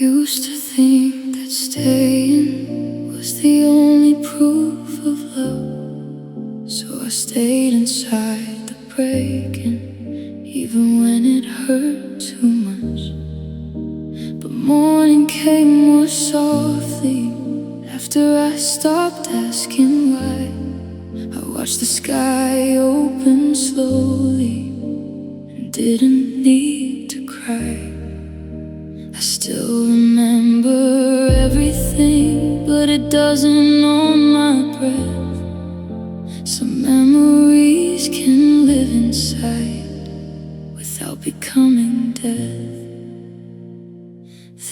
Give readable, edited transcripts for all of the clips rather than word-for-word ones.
Used to think that staying was the only proof of love, so I stayed inside the breaking, even when it hurt too much. But morning came more softly after I stopped asking why. I watched the sky open slowly and didn't need to cry. I still remember everything, but it doesn't own my breath. Some memories can live inside without becoming death.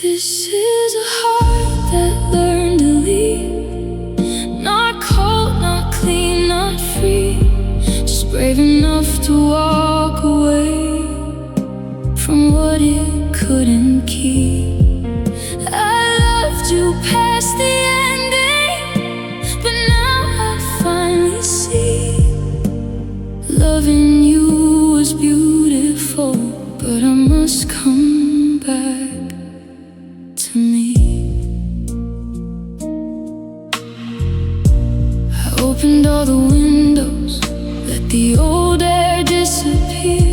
This is a heart that learned to leave, not cold, not clean, not free, just brave enough to walk away from what it couldn't keep. I loved you past the ending, but now I finally see loving you was beautiful, but I must come back to me. I opened all the windows, let the old air disappear.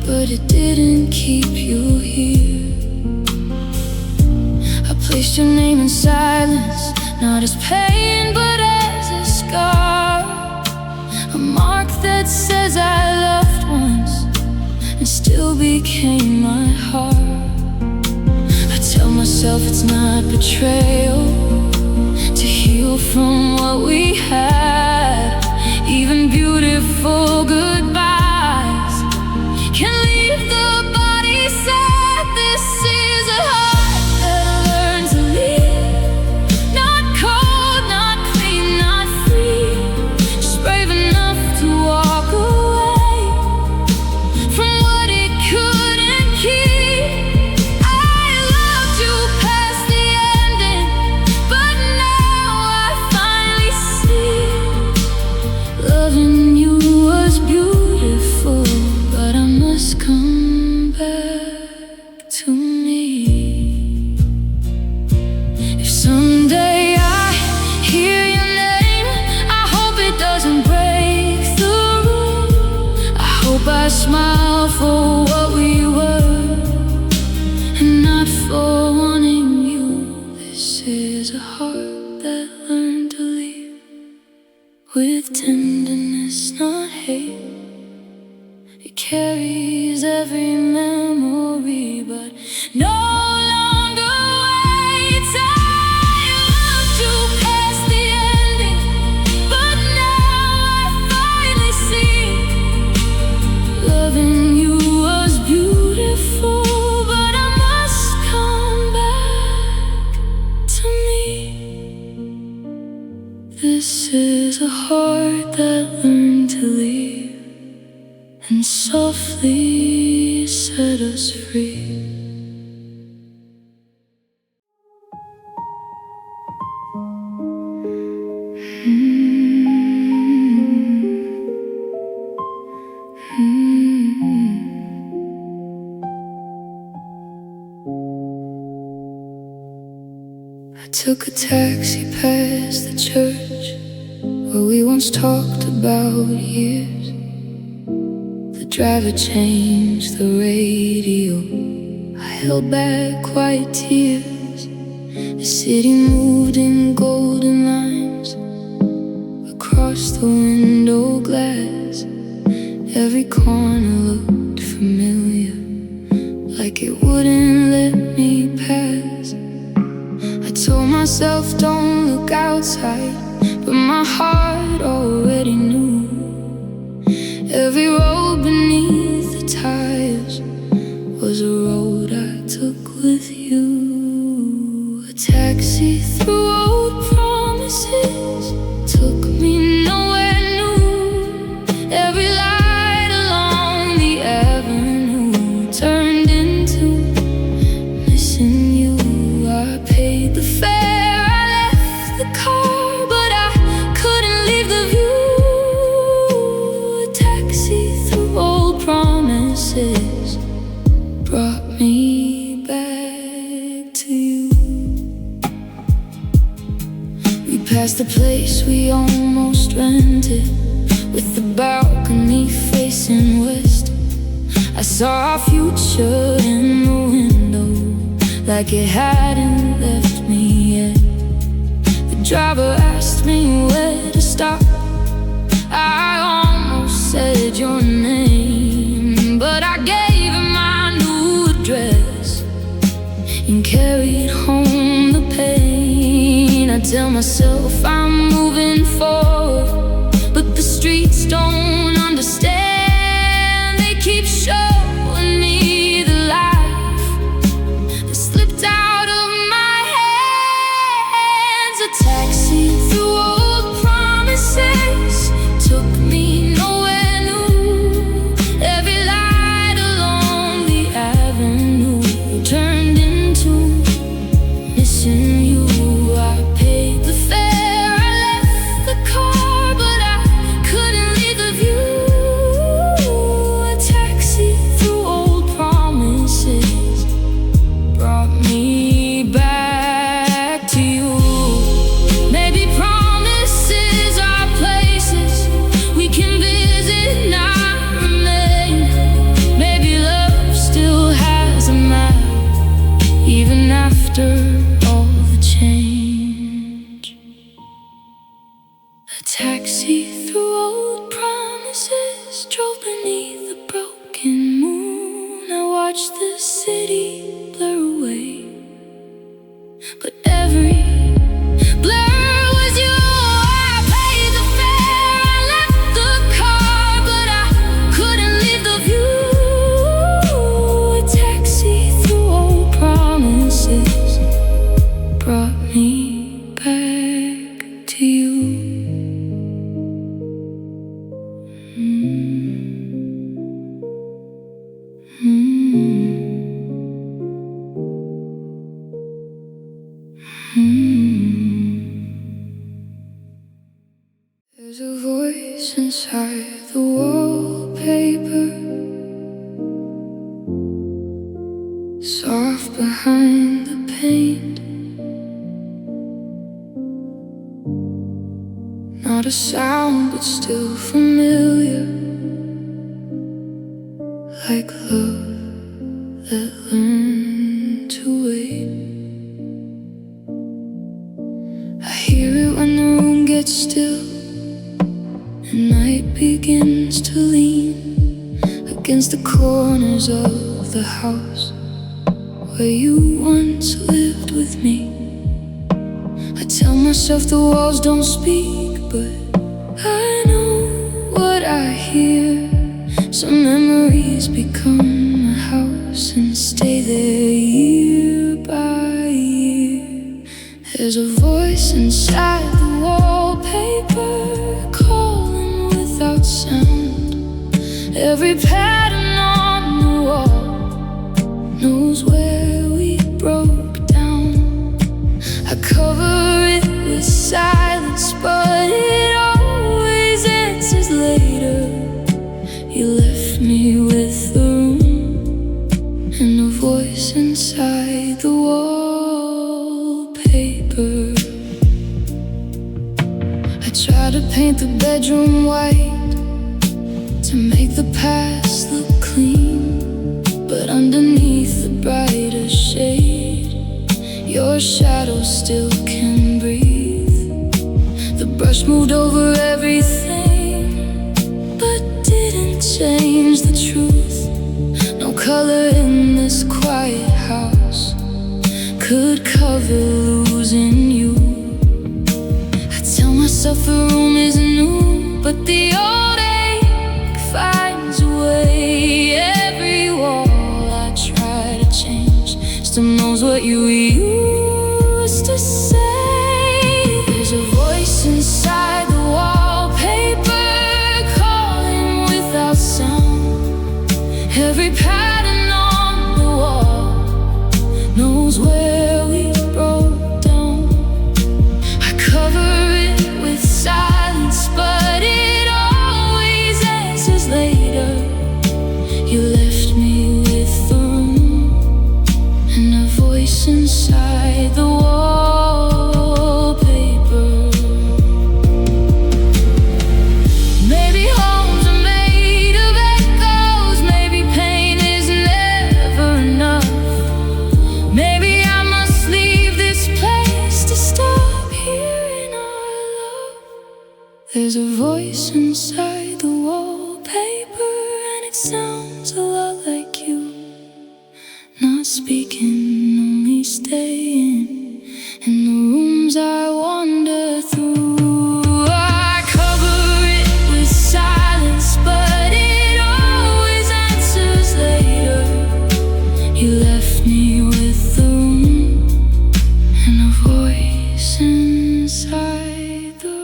But it didn't keep you here. I placed your name in silence, not as pain but as a scar, a mark that says I loved once and still became my heart. I tell myself it's not betrayal to heal from what we had. Even beautiful goodbyes can leave the body sad. This is a heart that learned to live, not cold, not clean, not free, just brave enough to walk away from what it couldn't keep. I loved you past the ending, but now I finally see loving you was beautiful, but I must come back to me. If someday I hear your name, I hope it doesn't break the room. I hope I smile for what we were and not for wanting you. This is a heart that learned to leave with tenderness, not hate. It carries every memory, but no longer waits. I loved you past the ending, but now I finally see loving you was beautiful, but I must come back to me. This is a heart that learned to leave and softly set us free. I took a taxi past the church where we once talked about years. The driver changed the radio, I held back quiet tears. The city moved in golden lines across the window glass. Every corner looked familiar, like it wouldn't let me pass. I told myself don't look outside, but my heart already knew. Every road beneath the tires was a road I took with you. A taxi through old promises took me nowhere new. Every light along the avenue turned into missing you. I paid the fare, I left the car, but I couldn't leave the view. A taxi through old promises promises brought me back to you. We passed the place we almost rented, with the balcony facing west. I saw our future in the window, like it hadn't left me yet. The driver asked me where to stop. I almost said your name, but I gave him my new address and carried home the pain. I tell myself I'm moving forward, but the streets don't understand. They keep showing me the life that slipped out of my hands. A taxi through old promises took me nowhere new. Every light along the avenue turned into missing you. I paid the fare, I left the car, but I couldn't leave the view. A taxi through old promises brought me back to you. Maybe promises are places we can visit, not remain. Maybe love still has a map, even after all the change. A taxi through old promises drove beneath the broken moon. I watched the city blur away, but every blur was you. I paid the fare, I left the car, but I couldn't leave the view. A taxi through old promises brought me back to you. There's a voice inside the wallpaper, soft behind the paint. Not a sound, but still familiar, like love that learned to wait. I hear it when the room gets still and night begins to lean against the corners of the house where you once lived with me. I tell myself the walls don't speak, but I know what I hear. Some memories become a house and stay there year by year. There's a voice inside the wallpaper calling without sound. Every pattern on the wall knows where we broke down. I cover it with silence, but it always answers later. You left me with the room and a voice inside the wallpaper. I try to paint the bedroom white to make the past look clean, but underneath the brighter shade, your shadow still can breathe. The brush moved over everything, but didn't change the truth. No color in this quiet house could cover losing you. I tell myself the room is new, but the old ache finds a way. Every wall I try to change still knows what you used to say. There's a voice inside the wallpaper calling without sound. Every pattern on the wall knows where we broke down. I cover it with silence, but it always answers later. You left There's a voice inside the wallpaper, and it sounds a lot like you. Not speaking, only staying in the rooms I wander through. I cover it with silence, but it always answers later. You left me with the room and a voice inside the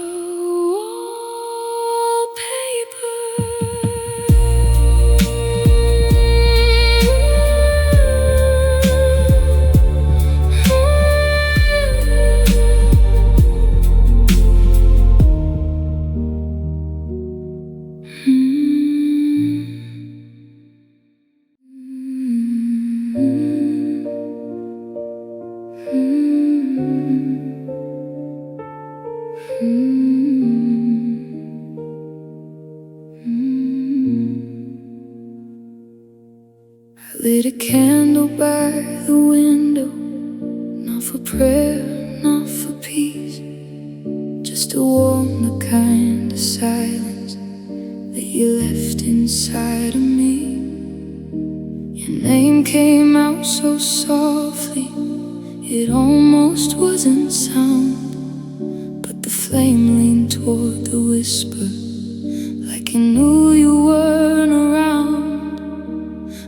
I lit a candle by the window, not for prayer, not for peace, just to warm the kind of silence that you left inside of me. Your name came out so softly, it almost wasn't sound, but the flame leaned toward the whisper, like it knew you weren't around.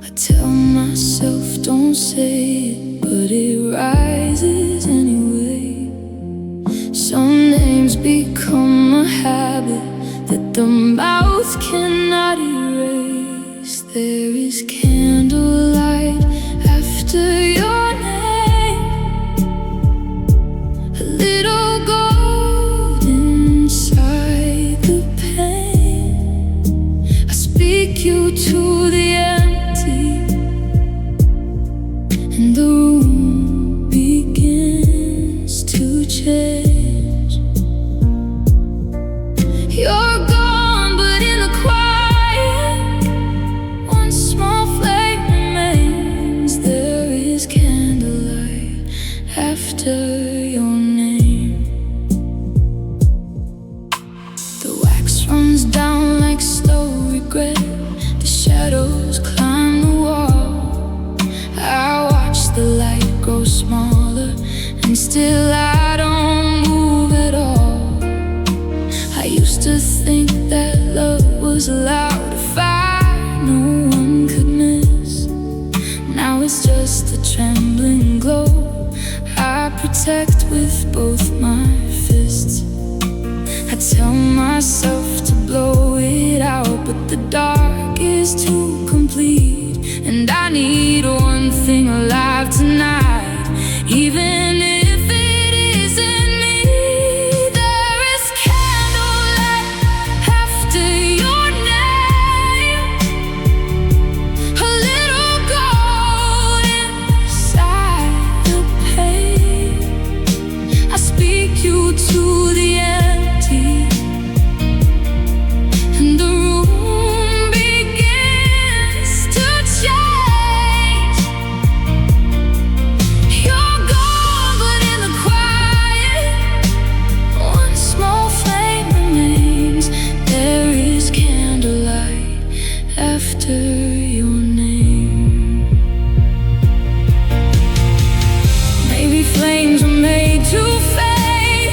I tell myself don't say it, but it rises anyway. Some names become a habit that the mouth cannot erase. There is candlelight after your name, a little gold inside the pain. I speak you to the empty, and the room begins to change. You're gone, but in the quiet, one small flame remains. There is candlelight after your name. The wax runs down like slow regret, the shadows climb the wall. I watch the light grow smaller, and still I don't move at all. I used to think that love was loud, a fire no one could miss. Now it's just a trembling glow I protect with both my fists. I tell myself to blow it out, but the dark is too complete, and I need one thing alive tonight, even if it isn't me. There is candlelight after your name, a little gold inside the pain. I speak you to the empty, and the room begins to change. You're gone, but in the quiet, one small flame remains. There is candlelight after your name. Maybe flames were made to fade,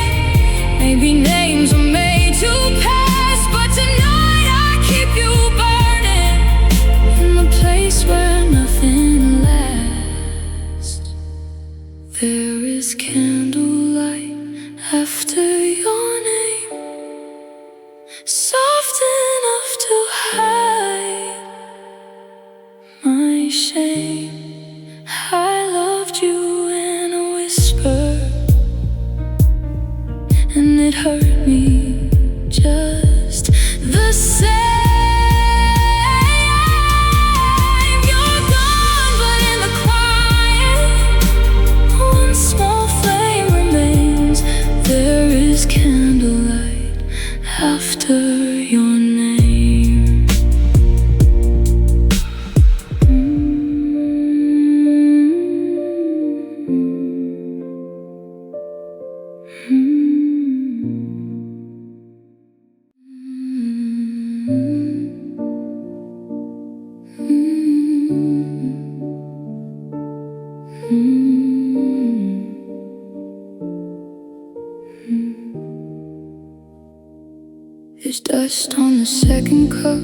maybe names were made to pass, but tonight I keep you burning in the place where nothing lasts. There is candlelight after your name, soft enough to hide my shame. I loved you in a whisper, and it hurt me just the same. You're gone, but in the quiet, one small flame remains. There is candlelight after your name. Mm-hmm. There's dust on the second cup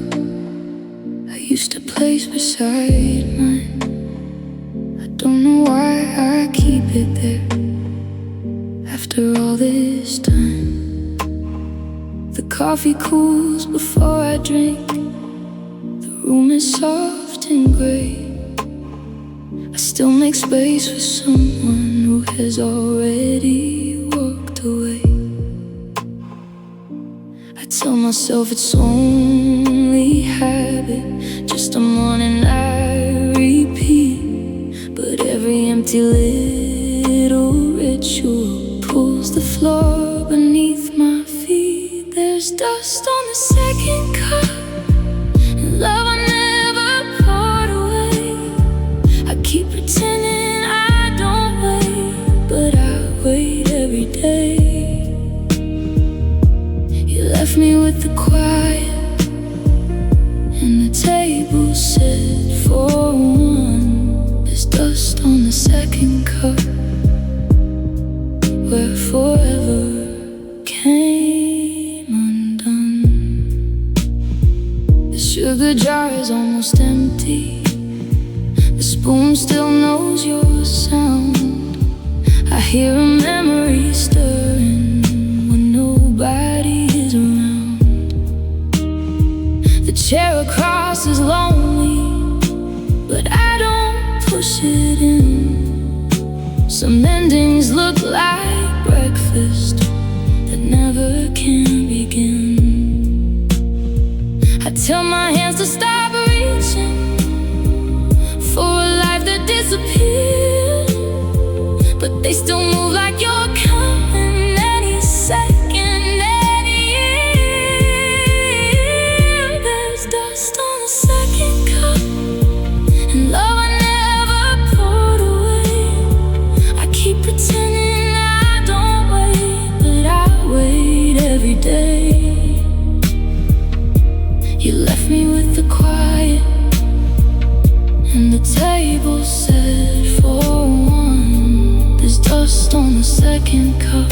I used to place beside mine. I don't know why I keep it there after all this time. The coffee cools before I drink. The room is soft and gray. I still make space for someone who has already walked away. I tell myself it's only habit, just a morning I repeat. But every empty little ritual pulls the floor beneath my feet. There's dust on the second cup, and love I never poured away. I keep pretending I don't wait, but I wait every day. You left me with the quiet and the table set for one. There's dust on the second cup where forever came undone. The sugar jar is almost empty. The spoon still knows your sound. I hear a memory stirring when nobody is around. The chair across is lonely, but I don't push it in. Some endings look like breakfast that never can begin. I tell my hands to stop reaching for a life that disappeared, but they still move like you're coming any second, any year. There's dust on the second cup, and love I never poured away. I keep pretending I don't wait, but I wait every day. You left me with the quiet and the table set for one. There's dust on the second cup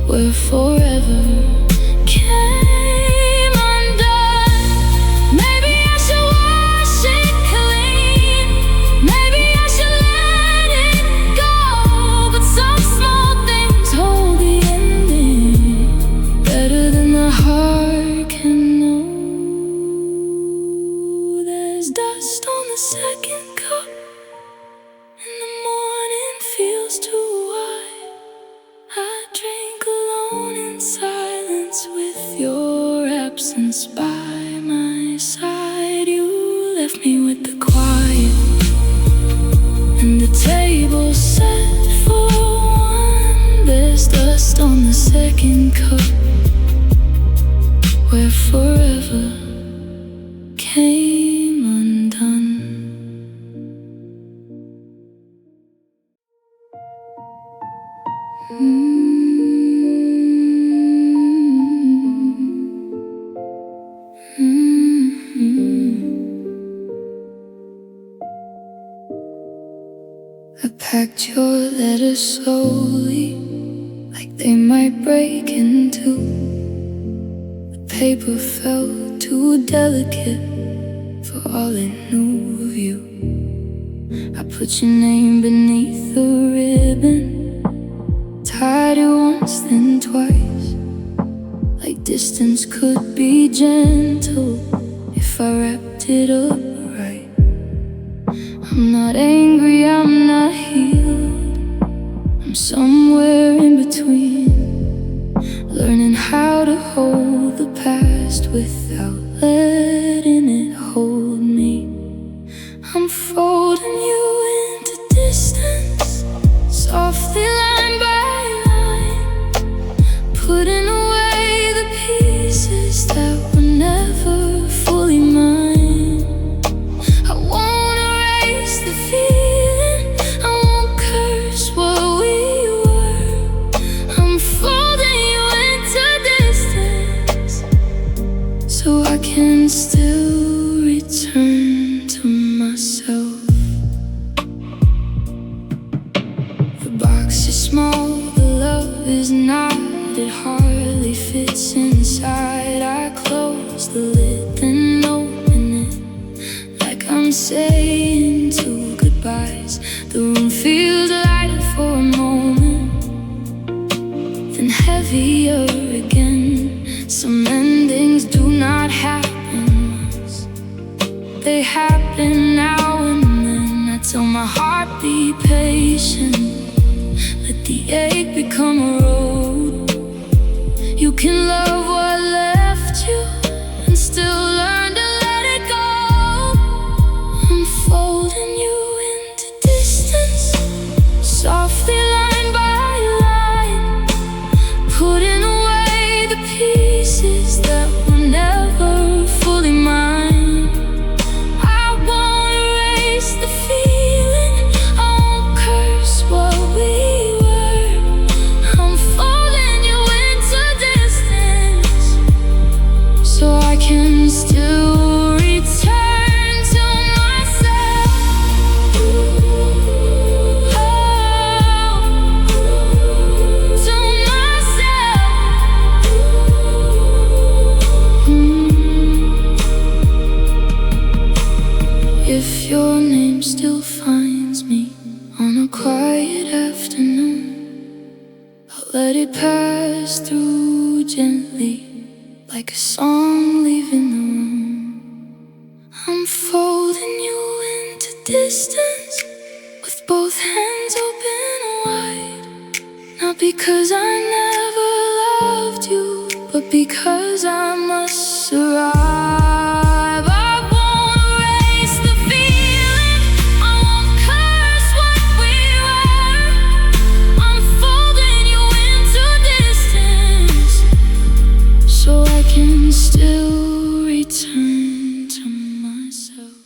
where forever came undone. Maybe I should wash it clean. Maybe I should let it go. But some small things hold the ending better than the heart can know. There's dust on the second cup, and the morning feels too wide. I drink alone in silence with your absence by my side. You left me with the quiet and the table set for one. There's dust on the second cup where forever came undone. I packed your letters slowly, like they might break in two. The paper felt too delicate for all it knew of you. I put your name beneath the ribbon, tied it once then twice, like distance could be gentle if I wrapped it up right. I'm not angry, I'm not healed, I'm somewhere in between, learning how to hold the past without letting it hold me. I'm folding you into distance, softly line by line, putting away the pieces that were never fully mine. I won't erase the feeling, I won't curse what we were. I'm folding you into distance so I can still return. they happen now and then. I tell my heart, be patient. Let the ache become a road. You can love what left you and still learn to let it go. I'm folding you into distance, softly line by line, putting away the pieces that were never fully mine. I won't erase the feeling, I won't curse what we were. I'm folding you into distance, so I can still return to myself. To myself. If your name still finds me on a quiet afternoon, I'll let it pass through gently, like a song leaving the room. I'm folding you into distance, with both hands open wide. Not because I never loved you, but because I must survive. I won't erase the feeling, I won't curse what we were. I'm folding you into distance, so I can still return to myself.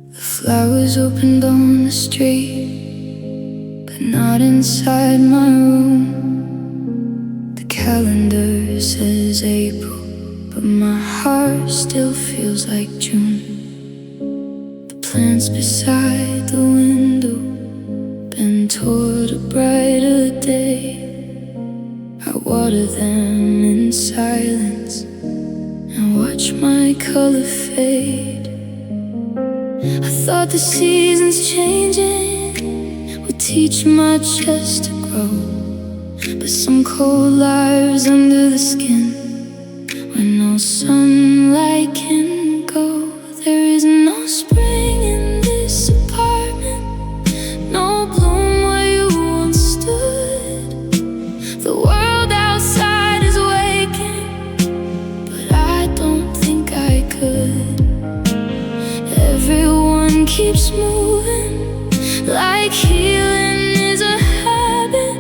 The flowers opened on the street, but not inside my room. The calendar says April, but my heart still feels like June. The plants beside the window bend toward a brighter day. I water them in silence and watch my color fade. I thought the seasons changing would teach my chest to grow, but some cold lives under the skin where no sunlight can go. There is no spring in this apartment, no bloom where you once stood. The world outside is waking, but I don't think I could. Everyone keeps moving, like healing is a habit.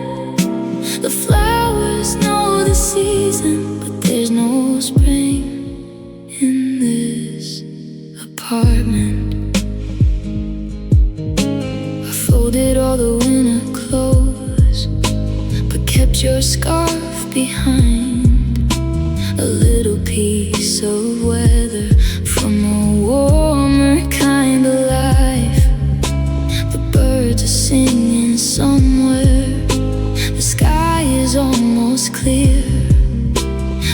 The flowers know the season, but there's no spring in this apartment. I folded all the winter clothes, but kept your scarf behind. A little piece of weather from a warmer kind of life. The birds are singing somewhere, the sky is almost clear,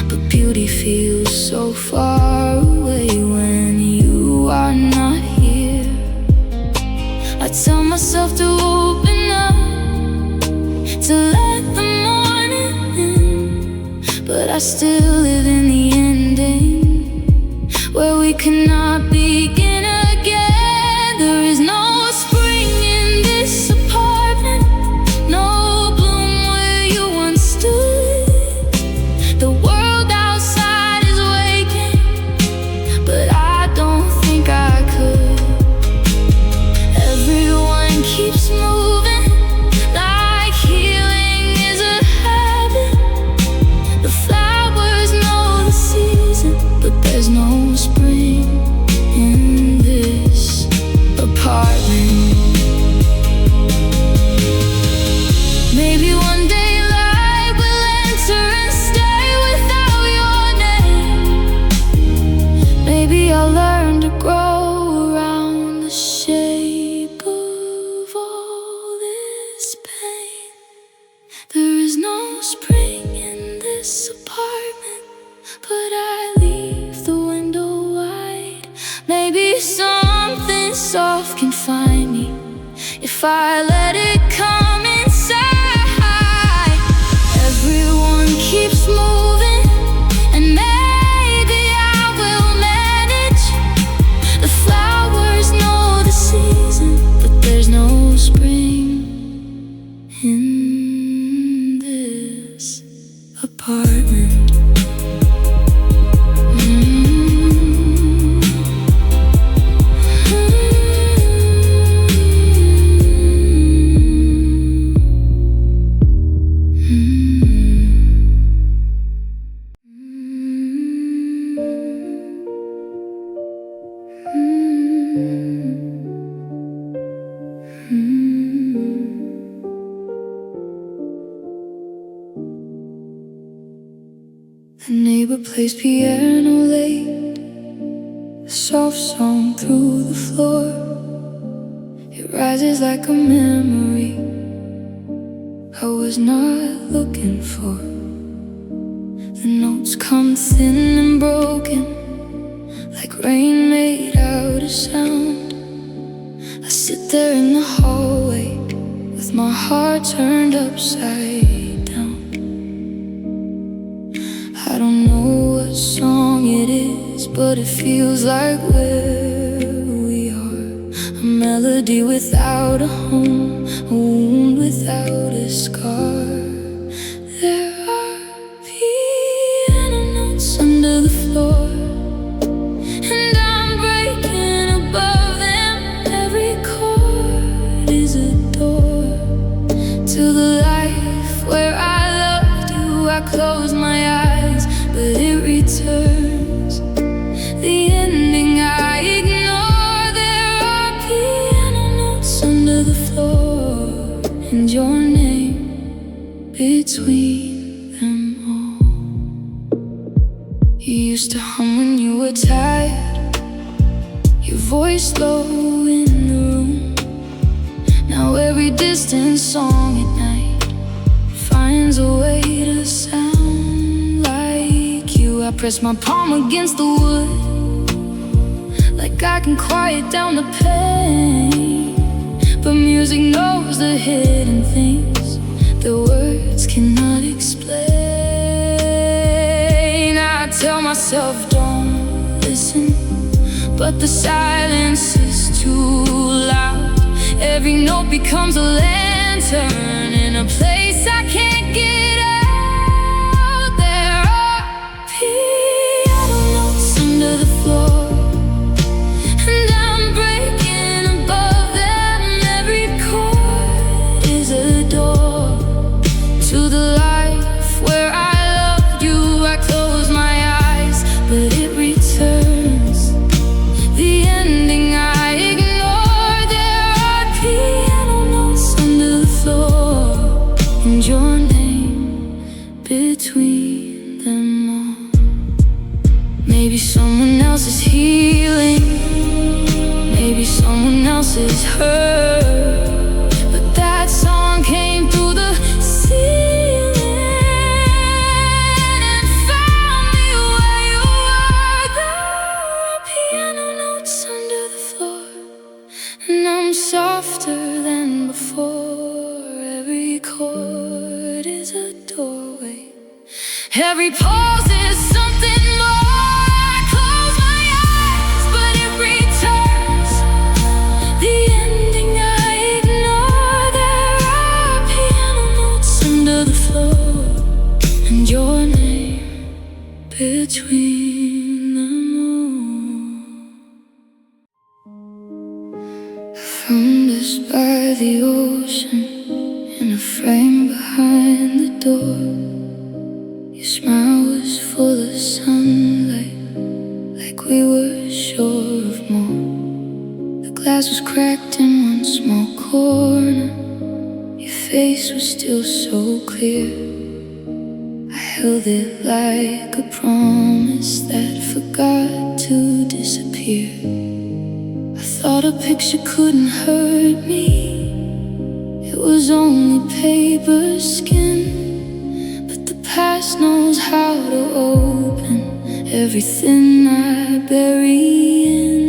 but beauty feels so far away when you are not here. I tell myself to open up, to let the morning in, but I still live in the ending, where we cannot begin again. There is no spring in this apartment, no bloom where you once stood. The world outside is waking, but I don't think I could. Everyone keeps moving, like healing is a habit. The flowers know the season, but there's no spring in if I let it come inside. Everyone keeps moving, and maybe I will manage. The flowers know the season, but there's no spring in this apartment. The neighbor plays piano late, a soft song through the floor. It rises like a memory I was not looking for. The notes come thin and broken, like rain made out of sound. I sit there in the hallway with my heart turned upside down. I don't know what song it is, but it feels like where we are. A melody without a home, a wound without a scar. There are piano notes under the floor, and I'm breaking above them. Every chord is a door to the life where I loved you. I close my eyes, but it returns. The ending I ignore. There are piano notes under the floor, and your name between them all. You used to hum when you were tired, your voice low in the room. Now every distant song at night finds a way to sound like you. I press my palm against the wood, like I can quiet down the pain. But music knows the hidden things the words cannot explain. I tell myself don't listen, but the silence is too loud. Every note becomes a lantern in a place I can't get out. There are piano notes under the floor, and I'm breaking above them. Every chord is a door to the life where I loved you. I close my eyes, but it returns. The ending I ignore. There are piano notes under the floor, and your name between them all. Maybe someone else is healing, maybe someone else is hurt, but that song came through the ceiling and found me where you were. There are piano notes under the floor, and I'm softer than before. Every chord is a doorway, every pause is something more. I close my eyes, but it returns. The ending I ignore. There are piano notes under the floor, and your name between them all. Found us by the ocean, in a frame behind the door. Your smile was full of sunlight, like we were sure of more. The glass was cracked in one small corner, your face was still so clear. I held it like a promise that forgot to disappear. I thought a picture couldn't hurt me, it was only paper skin. But the past knows how to open everything I bury in.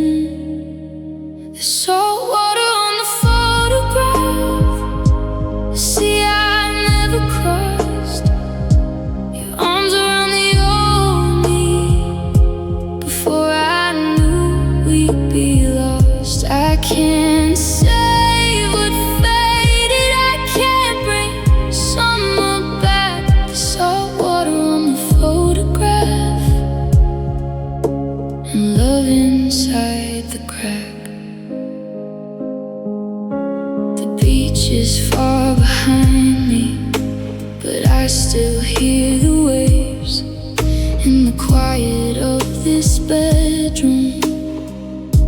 There's salt water on the photograph, be lost. I can't save what faded. I can't bring summer back. The salt water on the photograph, and love inside the crack. The beach is far behind me, but I still hear the waves in the quiet of this bedroom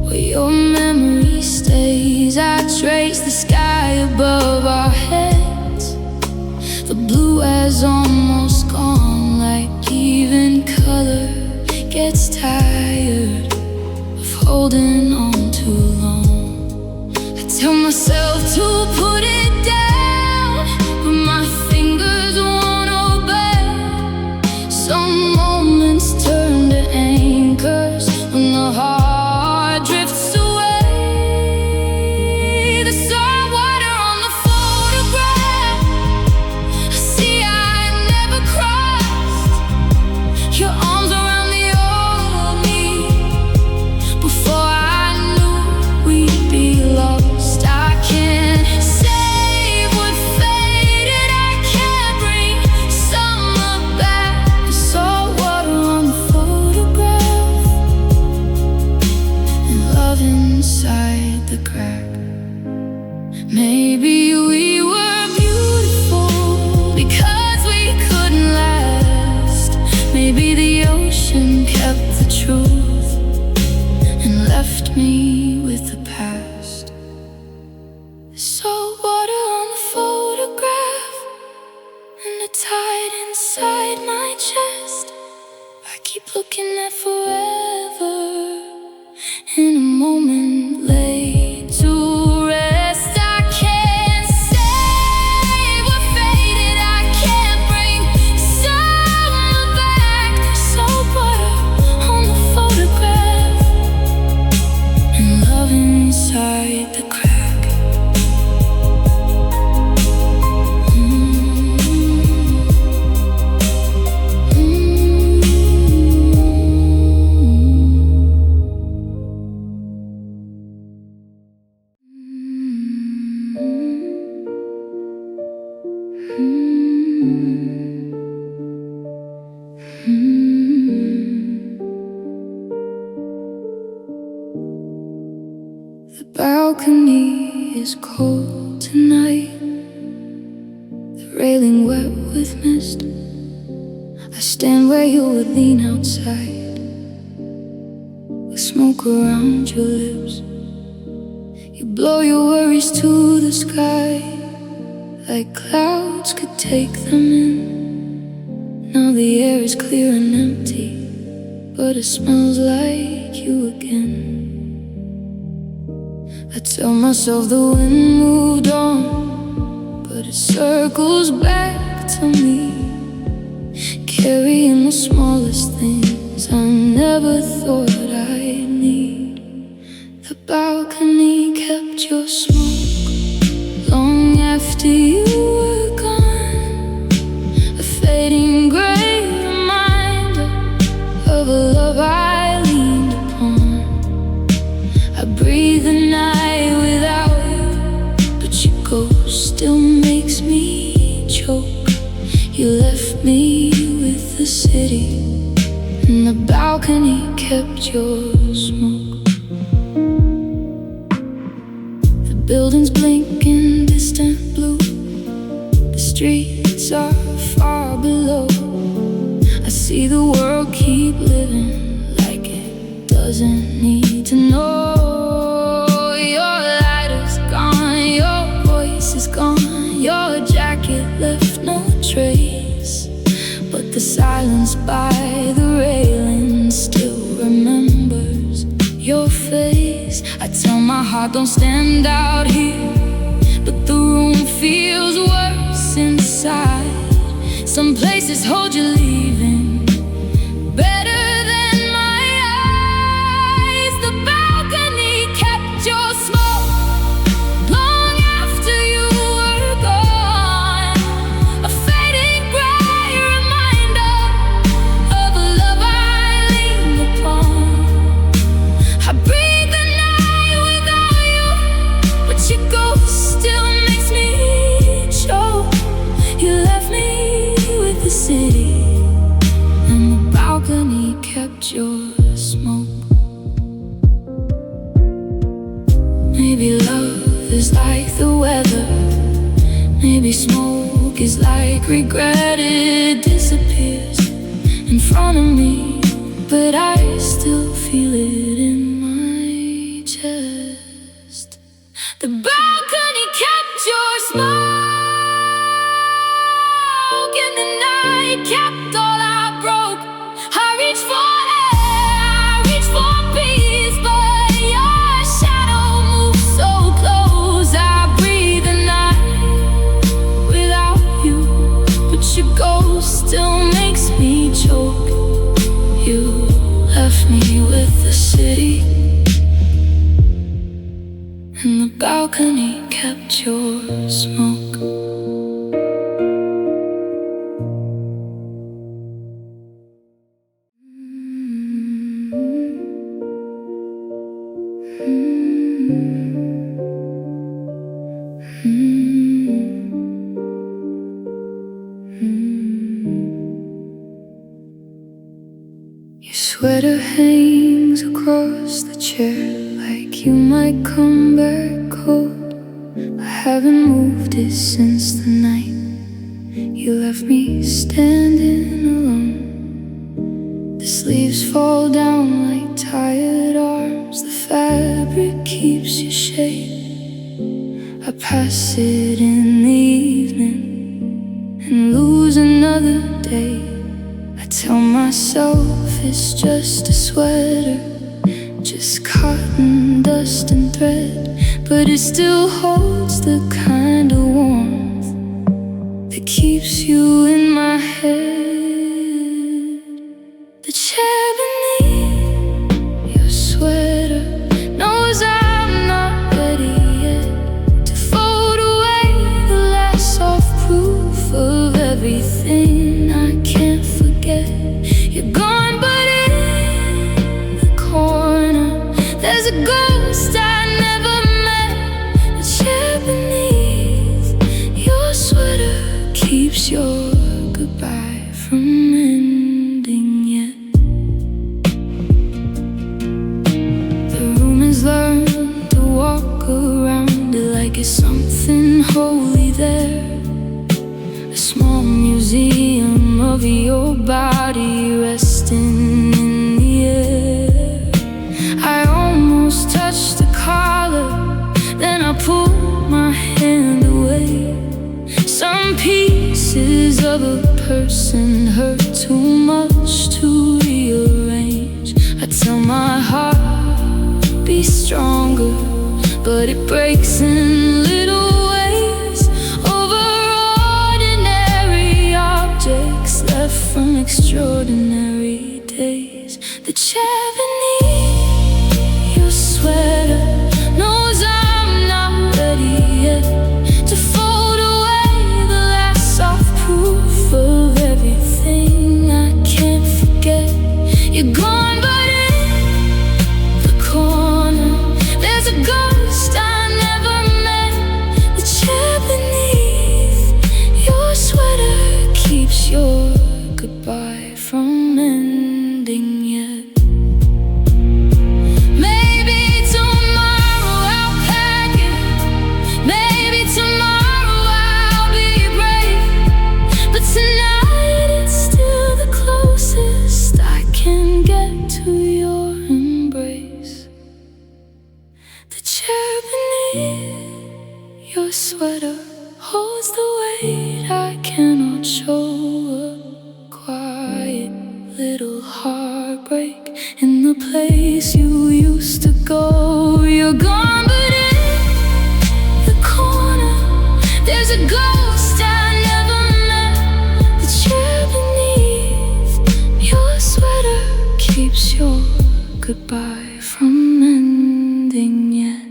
where your memory stays. I trace the sky above our heads. The blue has almost gone, like even color gets tired of holding on too long. I tell myself to put it down, but my fingers won't obey. Some moments turn to anchors when the heart drifts away. The salt water on the photograph, a sea I never crossed. Your arms around the old me before I knew we'd be lost. I can't save what faded. I can't bring summer back. The salt water on the photograph, and love inside the crack. Maybe we were beautiful because we couldn't last. Maybe the ocean kept the truth and left me with the past. The salt water on the photograph, and the tide inside my chest. I keep looking at forever in a moment laid to rest. I can't save what faded. I can't bring summer back. Salt water on the photograph, and love inside the crack. The balcony is cold tonight, the railing wet with mist. I stand where you would lean outside, with smoke around your lips. You blow your worries to the sky, like clouds could take them in. Now the air is clear and empty, but it smells like you again. I tell myself the wind moved on, but it circles back to me, carrying the smallest things I never thought I'd need. The balcony kept your smoke long after you were gone, a fading gray reminder of a love I leaned upon. I breathe the night without you, but your ghost still makes me choke. You left me with the city, and the balcony kept your smoke. The buildings blink in distant blue, the streets are far below. I see the world keep living like it doesn't need to know. Your light is gone, your voice is gone, your jacket left no trace, but the silence by the railing still remembers your face. I tell my heart don't stand out here, but the room feels worse inside. Some places hold you leaving better than my eyes. The balcony kept your smoke long after you were gone, a fading gray reminder of a love I leaned upon. I breathe the night kept your smoke. Maybe love is like the weather. Maybe smoke is like regret. It disappears in front of me, but I still feel it in my chest. The balcony kept your smoke, and the night kept all I broke. I reach for air, I reach for peace, but your shadow moves so close. I breathe the night without you, but your ghost still makes me choke. You left me with the city, and the balcony kept your smoke. Your sweater hangs across the chair like you might come back cold. I haven't moved it since the night you left me standing alone. The sleeves fall down like tired arms. The fabric keeps your shape. I pass it in the evening and lose another day. I tell myself it's just a sweater, just cotton, dust and thread, but it still holds the kind of warmth that keeps you in my head. The chair beneath your sweater knows I'm not ready yet to fold away the last soft proof of everything I can't forget. You're gone, but in the corner there's a ghost I never met. The chair beneath your sweater keeps your goodbye from ending yet. The room has learned to walk around it like it's something holy there. A small museum of your body resting in the air. I almost touched the collar, then I pulled my hand away. Some pieces of a person hurt too much to rearrange. I tell my heart, be stronger, but it breaks in little ways over ordinary objects left from extraordinary days. The chair beneath your sweater knows I'm not ready yet to fold away the last soft proof of everything I can't forget. You're gone, but in the corner there's a ghost I never met. The chair beneath your sweater keeps your goodbye from ending yet. Maybe tomorrow I'll pack it. Maybe tomorrow I'll be brave. But tonight it's still the closest I can get to your embrace. The chair beneath your sweater holds the weight I cannot show. A quiet little heartbreak in the place you used to go. You're gone, but in the corner there's a ghost I never met. The chair beneath your sweater keeps your goodbye from ending yet.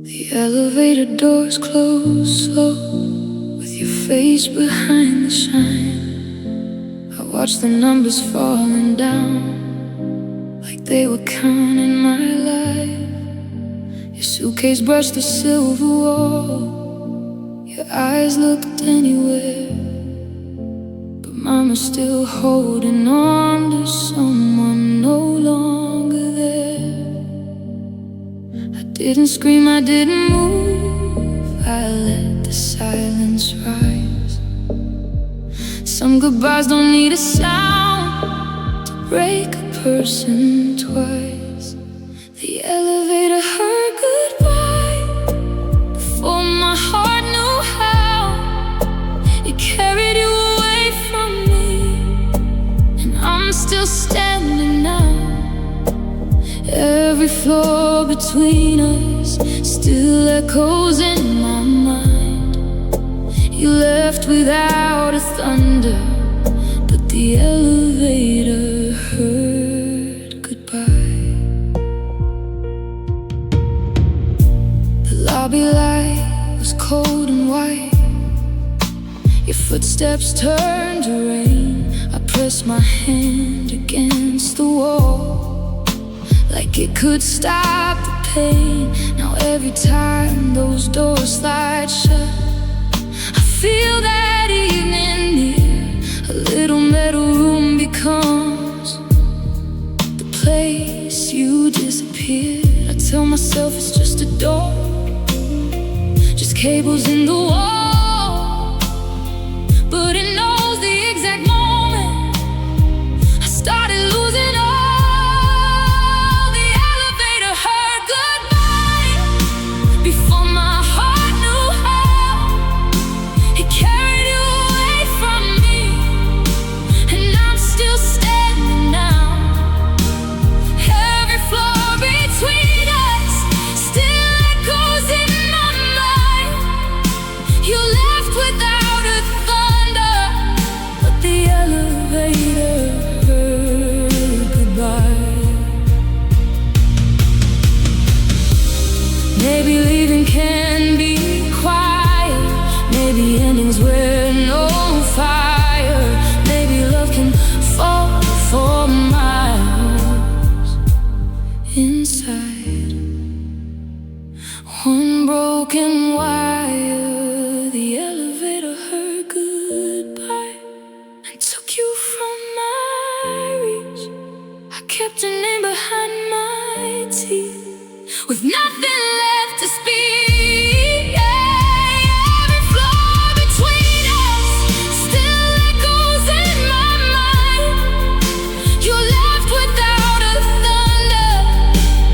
The elevator doors close slow, with your face behind the shine. I watched the numbers falling down, like they were counting my life. Your suitcase brushed the silver wall, your eyes looked anywhere, but mine was still holding on to someone no longer there. I didn't scream, I didn't move, I let the silence rise. Some goodbyes don't need a sound to break a person twice. The elevator heard goodbye before my heart knew how. It carried you away from me, and I'm still standing now. Every floor between us still echoes in my mind. You left without a thunder, but the elevator heard goodbye. The lobby light was cold and white, your footsteps turned to rain. I pressed my hand against the wall, like it could stop the pain. Now every time those doors slide shut, I feel that evening near. A little metal room becomes the place you disappeared. I tell myself it's just a door, just cables in the wall, but it knows the exact moment I started losing all. Before my heart knew how, it carried you away from me, and I'm still standing now. Every floor between us still echoes in my mind. You left without a thunder, but the elevator heard goodbye. Maybe leaving can be quiet, maybe endings with no fire, maybe love can fall for miles inside. One broken wire, the elevator heard goodbye and took you from my reach. I kept your name behind my teeth, with nothing left to speak. Every floor between us still echoes in my mind. You left without a thunder,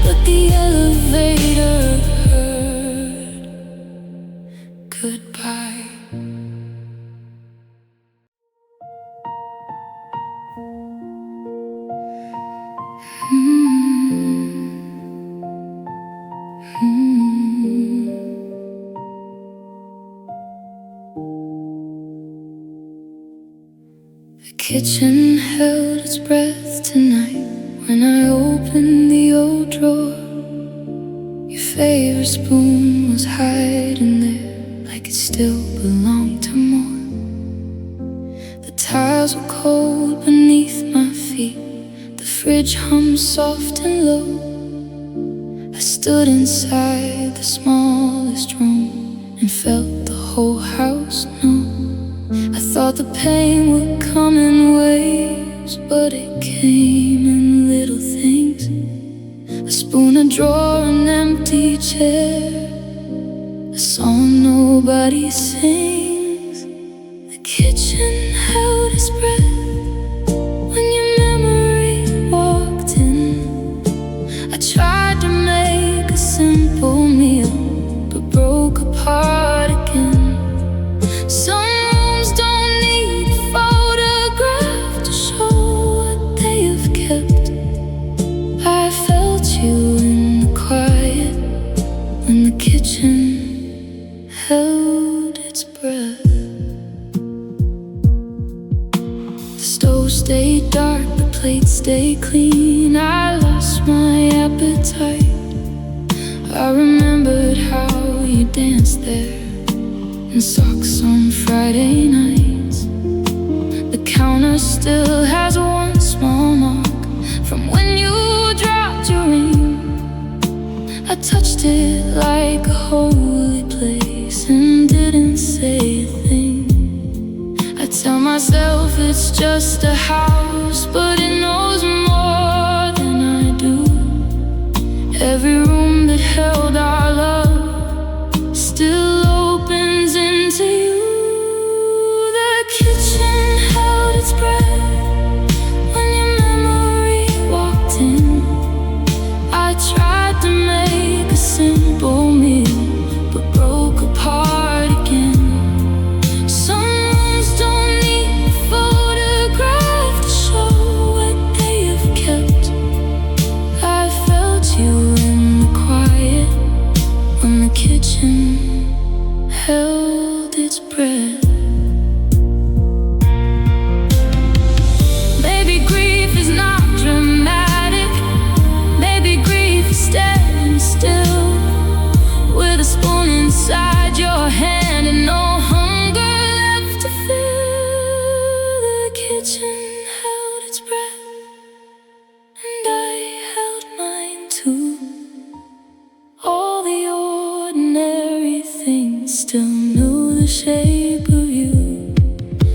but the elevator heard goodbye. The kitchen held its breath tonight when I opened the old drawer. Your favorite spoon was hiding there, like it still belonged to more. The tiles were cold beneath my feet, the fridge hummed soft and low. I stood inside the smallest room and felt the whole house know. I thought the pain would come in waves, but it came in little things. A spoon, a drawer, an empty chair, a song nobody sings. The kitchen held its breath when your memory walked in. I tried to make a simple meal, but broke apart again. Some rooms don't need a photograph to show what they have kept. I felt you in the quiet when the kitchen held its breath. dance there in socks on Friday nights. The counter still has one small mark from when you dropped your ring. I touched it like a holy place and didn't say a thing. I tell myself it's just a house, but it knows more than I do. Every room that held our love still opens into you. The kitchen held its breath when your memory walked in. I tried to make a simple meal, but broke apart again. Some rooms don't need a photograph to show what they have kept. I felt you in the quiet when the kitchen held its breath. Maybe grief is not dramatic. Maybe grief is standing still with a spoon inside your hand and no hunger left to fill. The kitchen held its breath and I held mine too. All the ordinary things still knew the shape of you.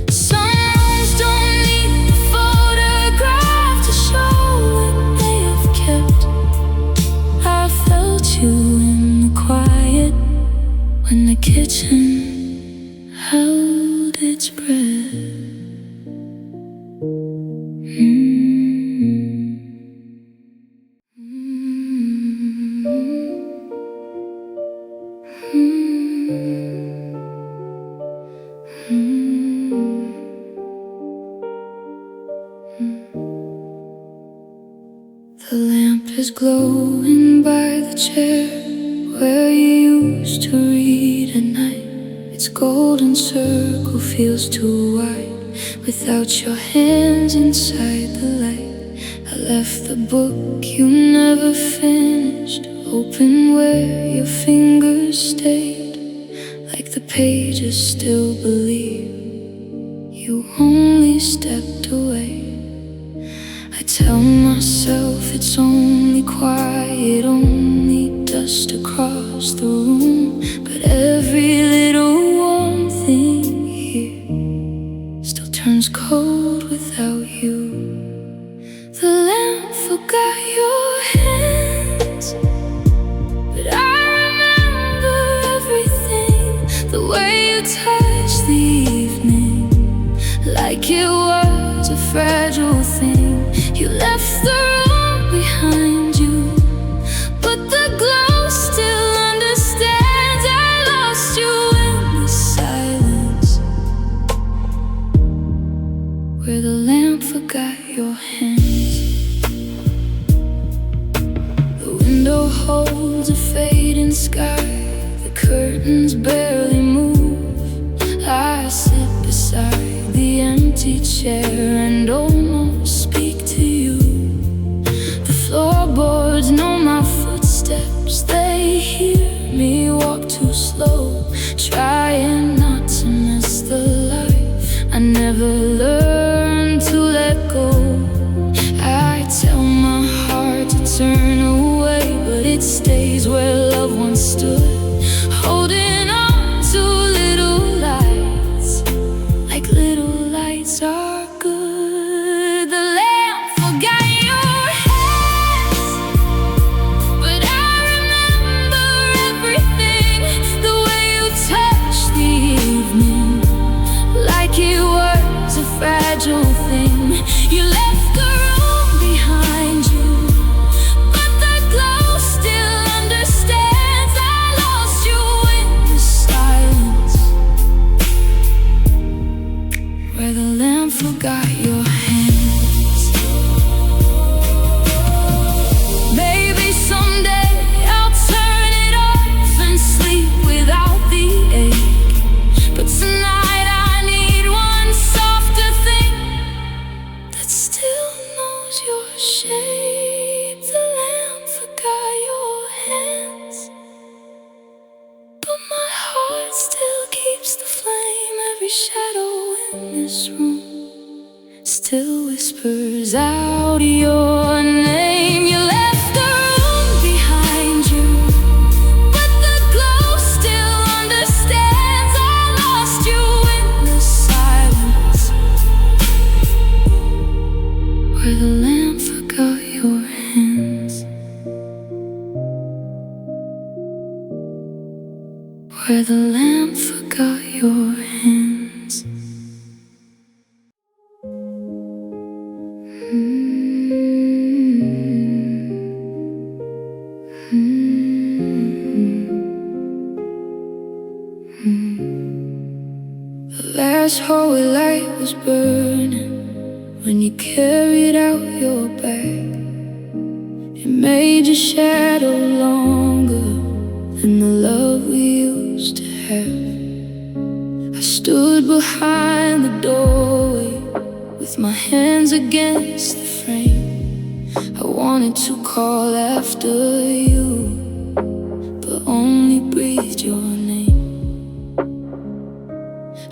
Some rooms don't need a photograph to show what they have kept. I felt you in the quiet when the kitchen held its breath. The lamp is glowing by the chair where you used to read at night. Its golden circle feels too wide without your hands inside the light. I left the book you never finished open where your fingers stayed, like the pages still believe you only stepped away. I tell myself it's only quiet, only dust across the room, but every little warm thing here still turns cold without you. The lamp forgot your hands, but I remember everything. The way you touched the evening like it was a fragile thing. You left the room behind you, but the glow still understands. I lost you in the silence where the lamp forgot your hands. The window holds a fading sky. The curtains barely move. I sit beside the empty chair and almost speak to you. The floorboards know my footsteps. They hear me walk too slow, trying not to miss the life I never learned to let go. I tell my heart to turn away, but it stays where love once stood, holding on to little lights, like little lights are good. The lamp forgot your hands, but I remember everything. The way you touched the evening like it was a fragile thing. You left the room behind you, but the glow still understands. I lost still whispers out your name. You left the room behind you, but the glow still understands. I lost you in the silence, where the lamp forgot your hands, where the lamp forgot your hands. The last hallway light was burning when you carried out your bag. It made your shadow longer than the love we used to have. I stood behind the doorway with my hands against the frame. I wanted to call after you, but only breathed your name.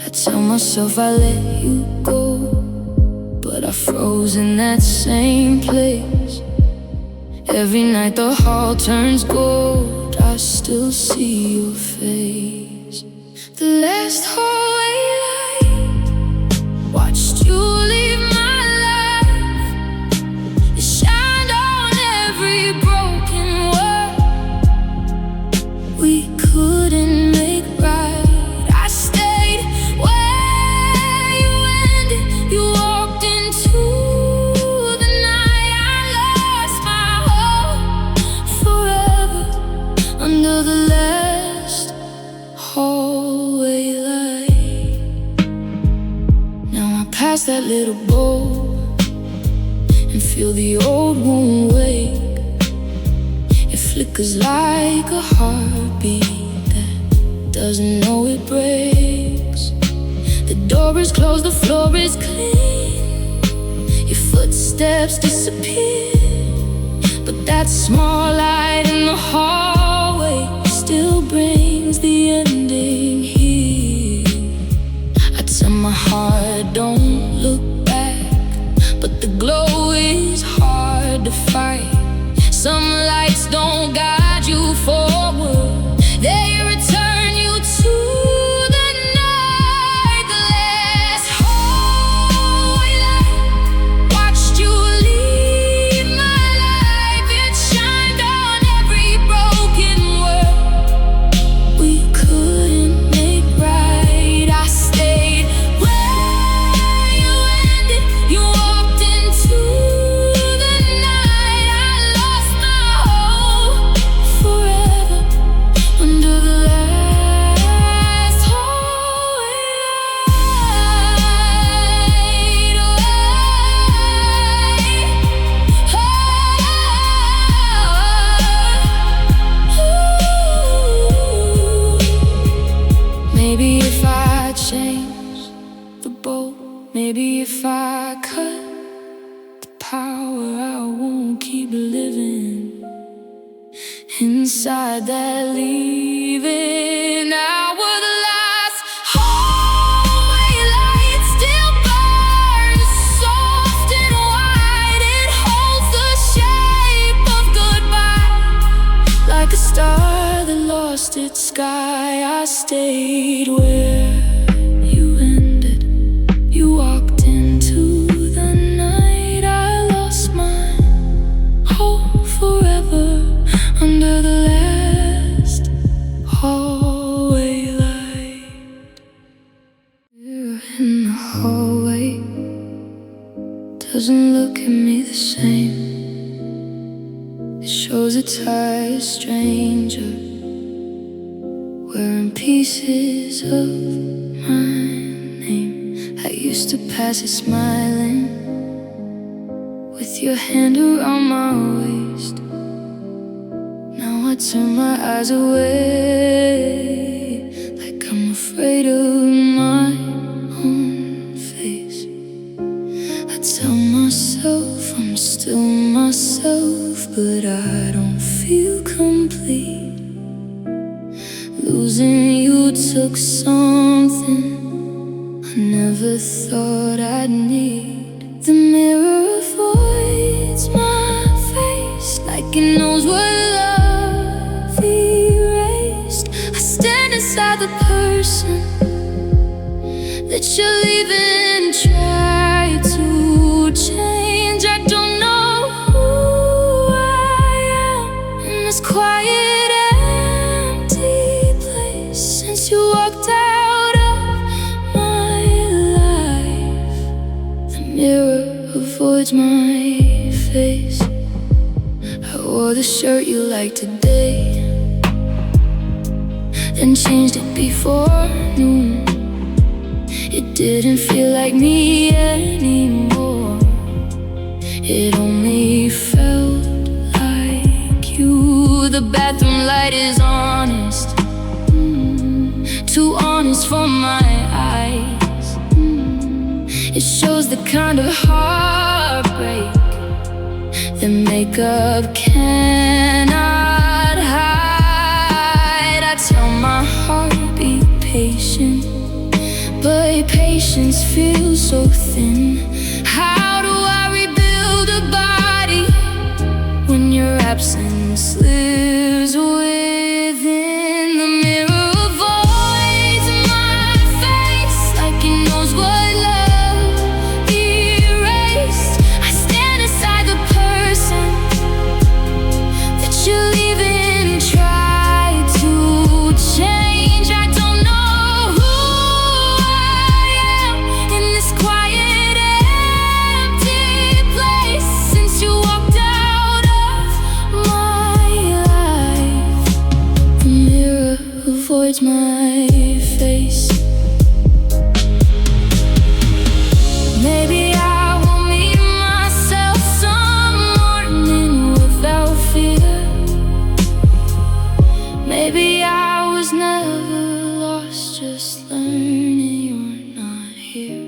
I tell myself I let you go, but I froze in that same place. Every night the hall turns gold, I still see your face. The last hallway light watched you leave my life. It shined on every broken word we couldn't make right. I stayed where you ended. You walked into the night. I lost my hope forever under the last hallway light. Now I pass that little bowl and feel the old wound wake. It flickers like a heartbeat that doesn't know it breaks. The door is closed, the floor is clean. Your footsteps disappear, but that small light in the hallway still brings the ending here. I tell my heart, don't look back, but the glow is hard to fight. Some lights don't guide you forward, they return you to the night. The last hallway light watched you leave my life. It shined on every broken word we couldn't make right. I stayed where you ended. You walked into the night. I lost my hope forever under the last hallway light. Maybe if I change the bolt, maybe if I cut the power, I won't keep living inside that leaving hour. The last hallway light still burns soft and white. It holds the shape of goodbye, like a star that lost its sky. I stayed where you ended. You walked into the night. I lost my hope forever under the last hallway light. You're in the hallway, doesn't look at me the same. It shows a tired stranger wearing pieces of my name. I used to pass it smiling, with your hand around my waist. Now I turn my eyes away, like I'm afraid of my own face. I tell myself I'm still myself, but I don't feel complete. Losing you took something I never thought I'd need. The mirror avoids my face like it knows what love erased. I stand inside the person that you're leaving, try to change. I don't know who I am in this quiet, empty place since you walked out of my life. The mirror avoids my face. I wore the shirt you liked today, then changed it before noon. It didn't feel like me anymore. It only felt like you. The bathroom light is honest, too honest for my eyes. It shows the kind of heartbreak that makeup cannot hide. I tell my heart, be patient, but patience feels so thin. How do I rebuild a body when your absence lives within? The mirror avoids my face like it knows what love erased. I stand aside the person that you're leaving, try to change. I don't know who I am in this quiet, empty place since you walked out of my life. The mirror avoids my face. Maybe I will meet myself some morning without fear. Maybe I was never lost, just learning you're not here.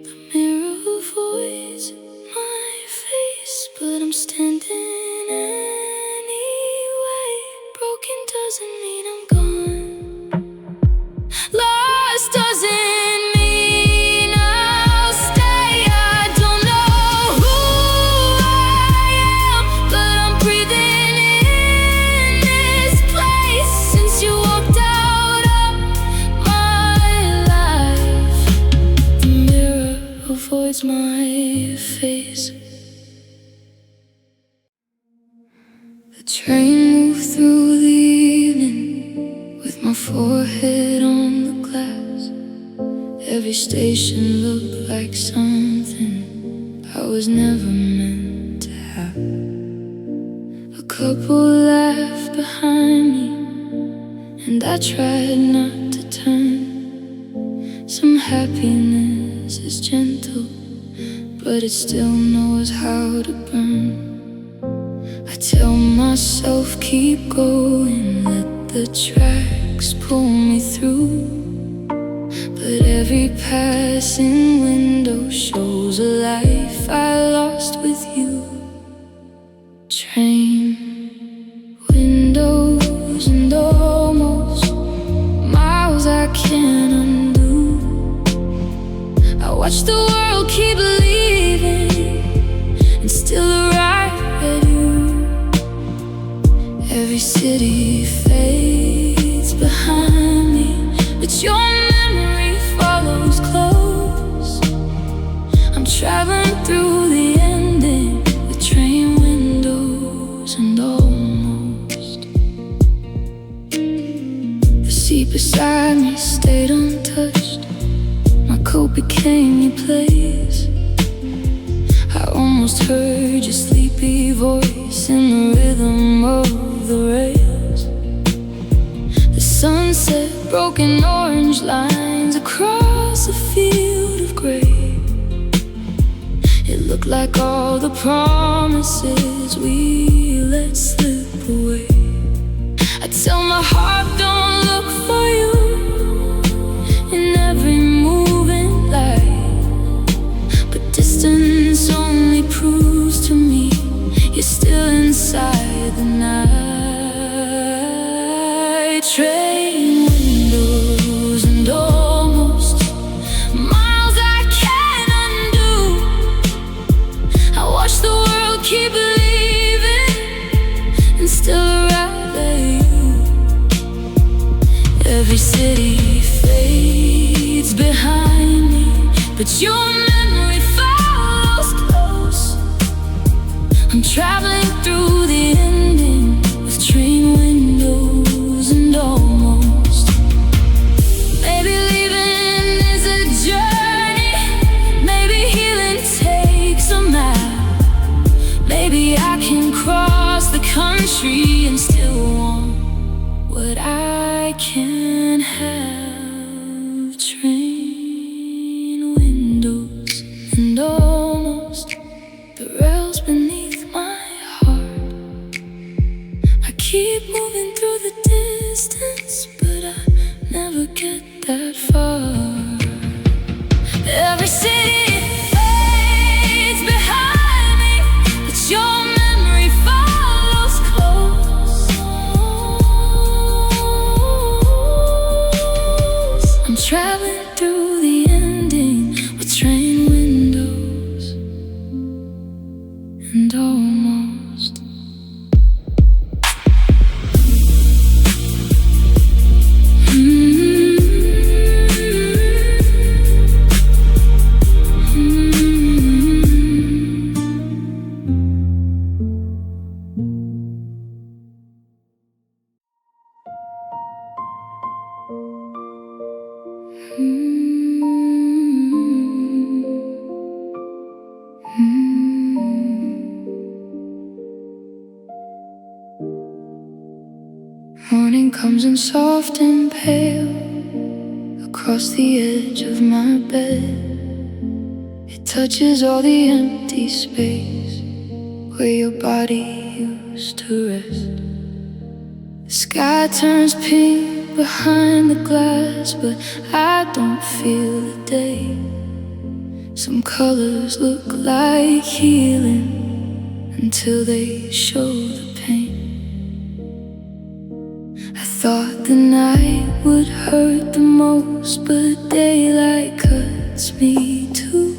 The mirror avoids my face, but I'm standing anyway. Broken doesn't mean I'm gone. Lost doesn't mean I'll stay. I don't know who I am, but I'm breathing in this place since you walked out of my life. The mirror avoids my face. The train moved through the evening with my forehead on the glass. Every station looked like something I was never meant to have. A couple laughed behind me, and I tried not to turn. Some happiness is gentle, but it still knows how to burn. I tell myself, keep going, let the tracks pull me through. But every passing window shows a life I lost with you. Train windows and almost miles I can't undo. I watch the world keep leaving and still arrive at you. Every city fades behind me, but your memory follows close. I'm traveling through the ending with train windows and almost. The seat beside me stayed untouched. My coat became your place. I almost heard your sleepy voice in the rhythm of the rails. The sunset, broken orange lines across a field of gray. It looked like all the promises we let slip away. I tell my heart, don't look for you in every moving light, but distance only proves to me you're still inside the night. Train windows and almost miles I can't undo. Every city fades behind me, but your memory follows close. I'm traveling through the ending with train windows and almost. Maybe leaving is a journey, maybe healing takes a map. Maybe I can cross the country and still want what I can have. Train windows and almost, the rails beneath my heart. I keep moving through the distance, but I never get that far. Every city fades behind me, but your memory follows close. I'm traveling through the ending with train windows and almost. Morning comes in soft and pale across the edge of my bed. It touches all the empty space where your body used to rest. The sky turns pink behind the glass, but I don't feel the day. Some colors look like healing until they show the pain. I thought the night would hurt the most, but daylight cuts me too.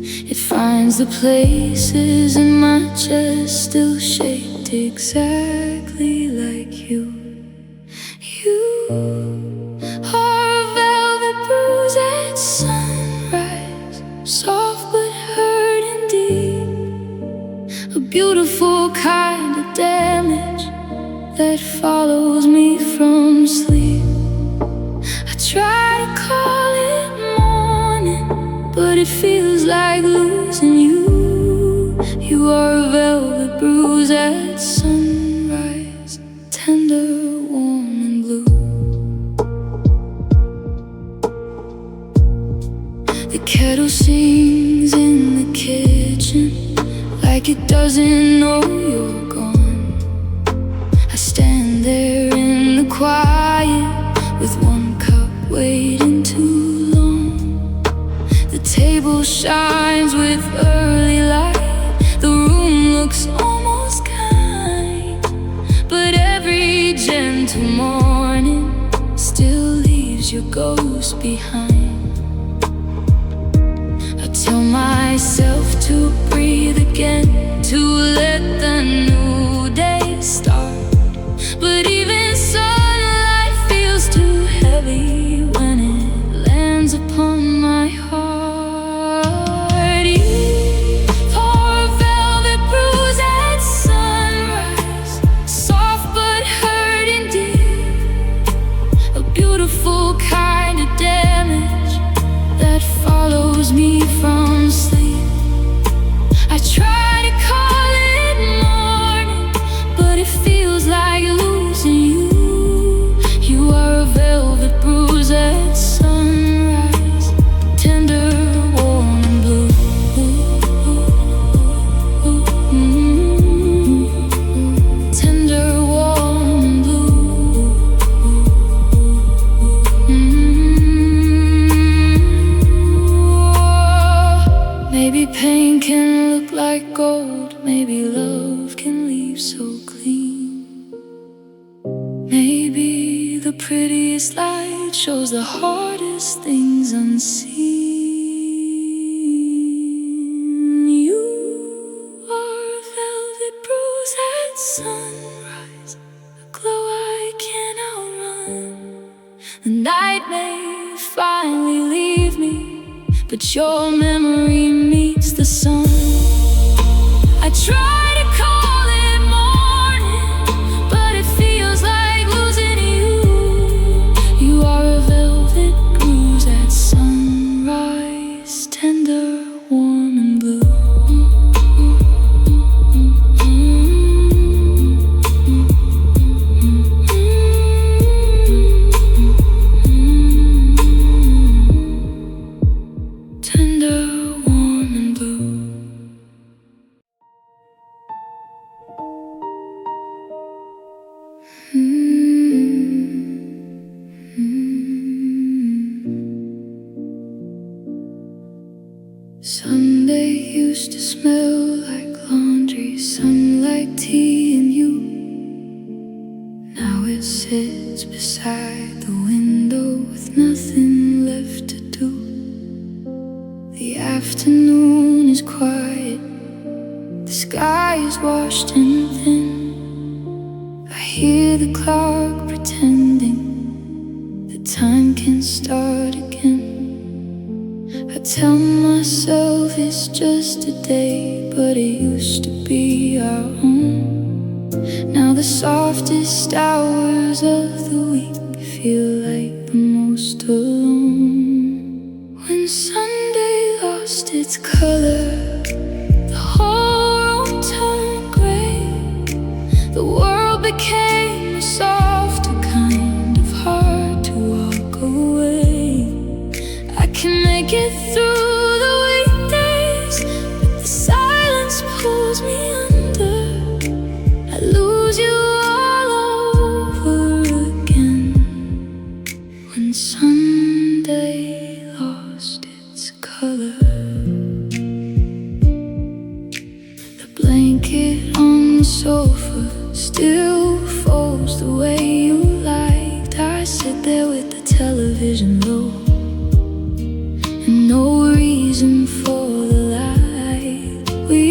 It finds the places in my chest still shaped exactly like you. You are a velvet bruise at sunrise, soft but hurting deep. A beautiful kind of damage that follows me from sleep. I try to call it morning, but it feels like losing you. You are a velvet bruise at sunrise, tender, warm and blue. The kettle sings in the kitchen like it doesn't know you're gone. I stand there in the quiet with one cup waiting too long. The table shines with early light, the room looks almost kind, but every gentle morning still leaves your ghost behind. I tell myself to breathe again, to let the new day start. But even sunlight feels too heavy when it lands upon my heart. You pour a velvet bruise at sunrise, soft but hurting deep. A beautiful kind of damage that follows me from sleep. I try to call it morning, but it feels like losing you. You are a velvet bruise at sunrise, tender, warm and blue. Tender, warm and blue. Maybe pain can look like gold, maybe love can leave so clean. Maybe the prettiest light shows the hardest things unseen. You are a velvet bruise at sunrise, a glow I can't outrun. The night may finally leave me, but your memory meets the sun. I try to call it morning, but it feels like losing you. You are a velvet bruise at sunrise, tender, warm and blue. Sunday used to smell like laundry, sunlight, tea and you. Now it sits beside the window with nothing left to do. The afternoon is quiet, the sky is washed and thin. I hear the clock pretending that time can start again. I tell myself it's just a day, but it used to be our own. Now the softest hours of the week feel like the most alone. When Sunday lost its color, the whole room turned gray. The world became a softer kind of hard to walk away. I can make it through the weekdays, but the silence pulls me under. I lose you all over again. When Sunday lost its color, the blanket on the sofa still folds the way you liked. I sit there with the television low, no reason for the light. We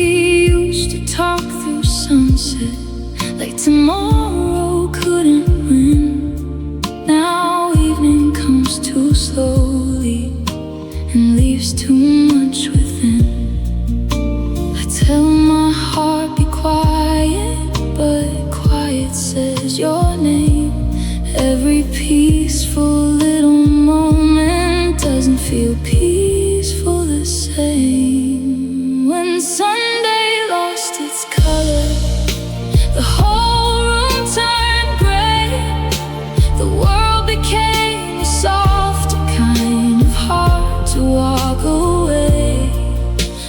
used to talk through sunset like tomorrow couldn't win. Now evening comes too slowly and leaves too much within. I tell my heart be quiet, but quiet says your name. Every peaceful little moment doesn't feel peaceful the same. When Sunday lost its color, the whole room turned gray. The world became a softer kind of hard to walk away.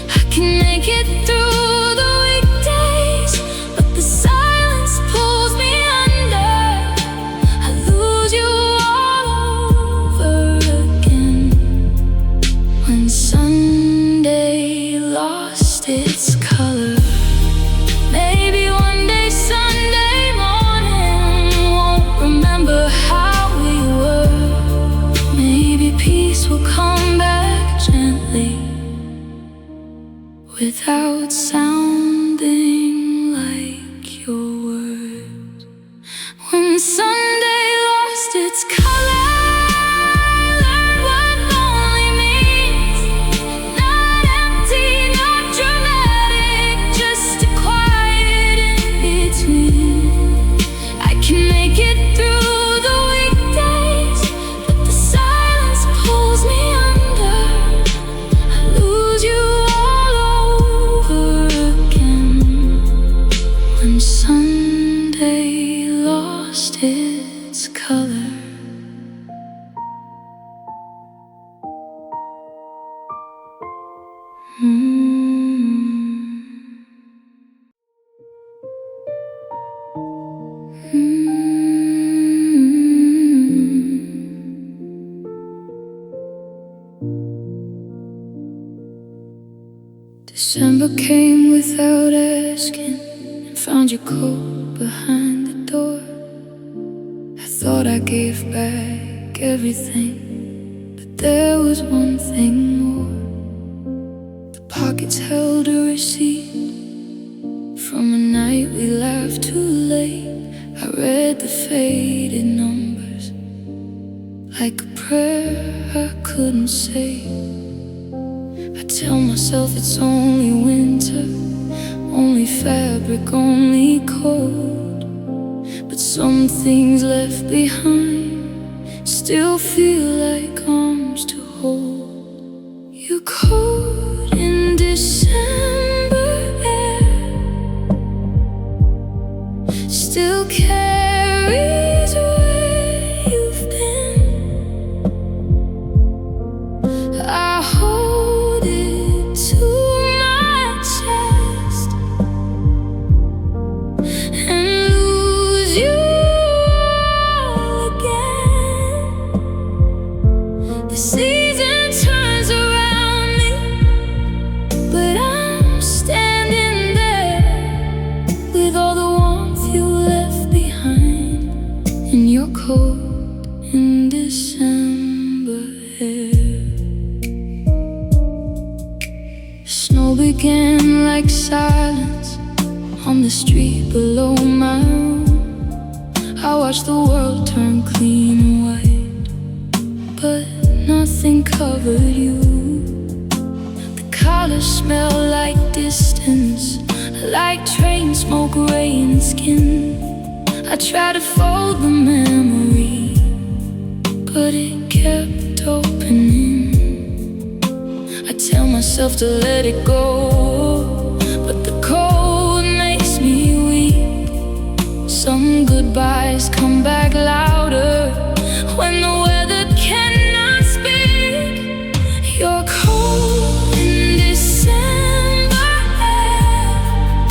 I can make it through the weekdays, but the silence pulls me under. I lose you all over again. When Sunday lost its color, maybe one day Sunday morning won't remember how we were. Maybe peace will come back gently without sounding like your words. When Sunday lost its color, Sunday lost its color. December came without asking, found your coat behind the door. I thought I gave back everything, but there was one thing more. The pockets held a receipt from a night we laughed too late. I read the faded numbers like a prayer I couldn't say. I tell myself it's only winter, only fabric, only cold. But some things left behind still feel like arms to hold. You're cold in December air, still carries where you've been. I hold it to my chest and lose you all again. The season turns around me, but I'm standing there with all the warmth you left behind in your cold in December air. Snow began like silence on the street below my room. I watched the world turn clean white, but nothing covered you. The colors smell like distance, like train smoke, rain, skin. I tried to fold the memory, but it kept opening. I tell myself to let it go, but the cold makes me weak. Some goodbyes come back louder when the weather cannot speak. You're cold in December air,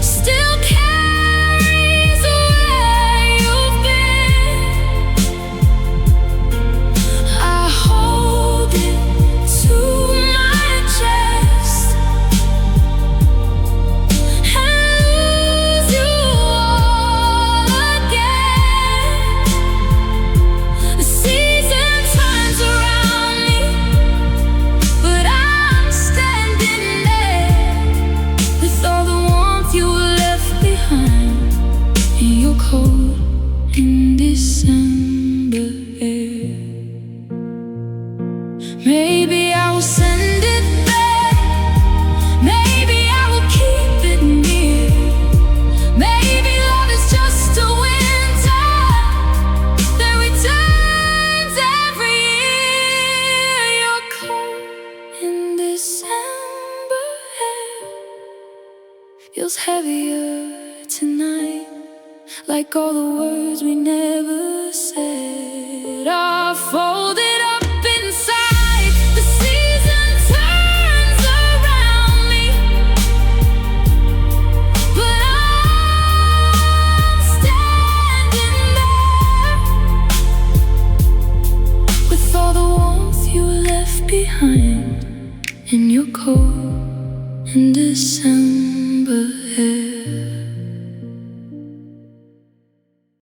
still carries where you've been. I hold it to my chest and lose you all again. The season turns around me, but I'm standing there with all the warmth you left behind in your cold in December air. Maybe I will send it back, maybe I will keep it near. Maybe love is just a winter that returns every year. You're cold in December air, feels heavier tonight, like all the words we never said are folded up inside. The season turns around me, but I'm standing there with all the warmth you left behind in your cold in December.